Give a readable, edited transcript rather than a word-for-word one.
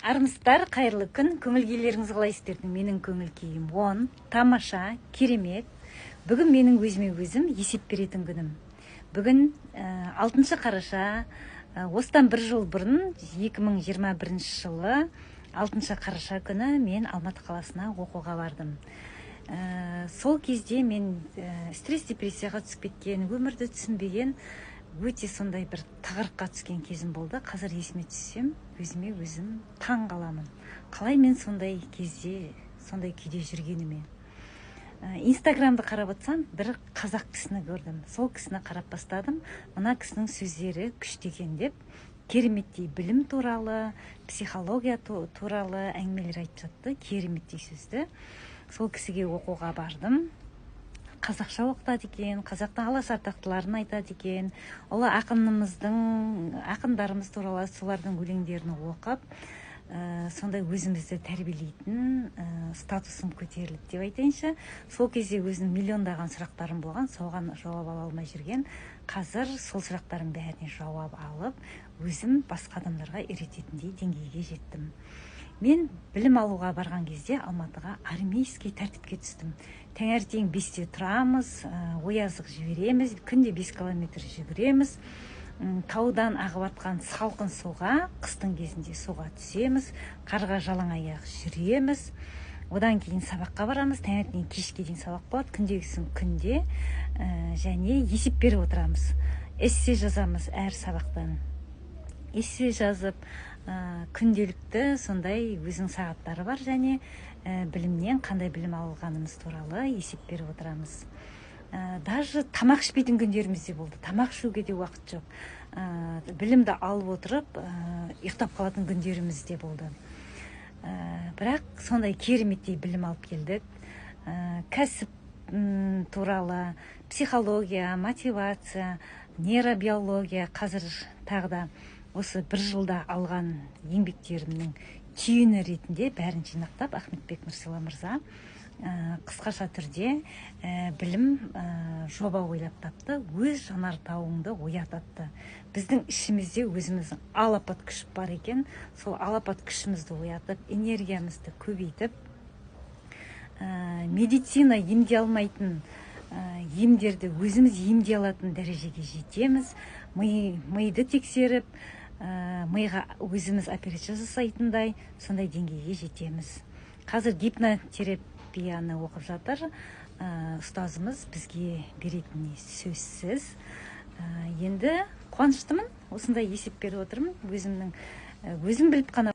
Армысыздар, қайырлы күн. Көңіл күйлеріңіз қалайсыздар? Менің көңіл күйім 10, тамаша, керемет. Бүгін менің өзіме өзім есеп беретін күнім. Бүгін 6 қараша, осыдан бір жыл бұрын, 2021 жылы 6 қараша күні мен Алматы қаласына оқуға бардым. Сол кезде мен стресс-депрессияға түсіп кеткен, өмірді түсінбеген, өте сондай бір тығырыққа түскен кезім болды. Қазір есіме түссем, өзіме өзім таң қаламын. Қалай мен сондай кезде, сондай күйде жүргеніме. Инстаграмды қарап отырсам, бір қазақ кісіні көрдім. Сол кісіні қарап бастадым. Мына кісінің сөздері күшті екен деп, кереметтей білім туралы, психология туралы әңгімелер айтып жатты. Кереметтей сөзді. Сол кісіге оқуға бардым. Қазақша оқытады екен, қазақтың алаш ардақтыларын айтады екен. Олар ақындарымыз туралы солардың өлеңдерін оқып, сондай өзімізді тәрбиелейтін статусым көтерілді деп айтайыншы. Сол кезде өзінің миллиондаған сұрақтарым болған, соған жауап ала алмай жүрген. Қазір сол сұрақтардың бәріне жауап алып, өзім басқа адамдарға үйрететіндей деңгейге жеттім. Мен білім алуға барған кезде Алматыға армейский тәртіпке түстім. Таңертең 5-те тұрамыз, оязық жібереміз, күнде 5 километр жүгіреміз. Таудан ағып атқан салқын суға, қыстың кезінде суға түсеміз, қарға жалаң аяқ жүреміз. Одан кейін сабаққа барамыз, таңертең кешке дейін сабақ болады, күндегісін күнде, және есеп беріп отырамыз. Эссе жазамыз әр сабақтан. Эссе жазып, күнделікті сондай өзінің сағаттары бар, және білімнен қандай білім алғанымыз туралы есеп беріп отырамыз. Даже тамақ ішпейтін күндеріміз де болды. Тамақ ішуге де уақыт жоқ. Білімді алып отырып, ұйықтап қалатын күндеріміз де болды. Бірақ сондай кереметтей білім алып келдік. Кәсіп туралы, психология, мотивация, нейробиология, қазір тағы да осы бір жылда алған еңбектерімнің түйіні ретінде бәрін жинақтап, Ахметбек Нұрсила мырза қысқаша түрде білім жоба ойлап тапты. Өз жанартауыңды оятатты. Біздің ішімізде өзіміздің алапат күш бар екен. Сол алапат күшімізді оятып, энергиямызды көбейтіп, медицина емдей алмайтын емдерді өзіміз емдей алатын дәрежеге жетеміз. Миды тексеріп, миға өзіміз операция жасайтындай, сондай деңгейге жетеміз. Қазір гипнотерапияны оқып жатыр. Ұстазымыз бізге беретініне сөзсіз. Енді қуаныштымын, осындай есеп беріп отырмын. Өзім біліп қана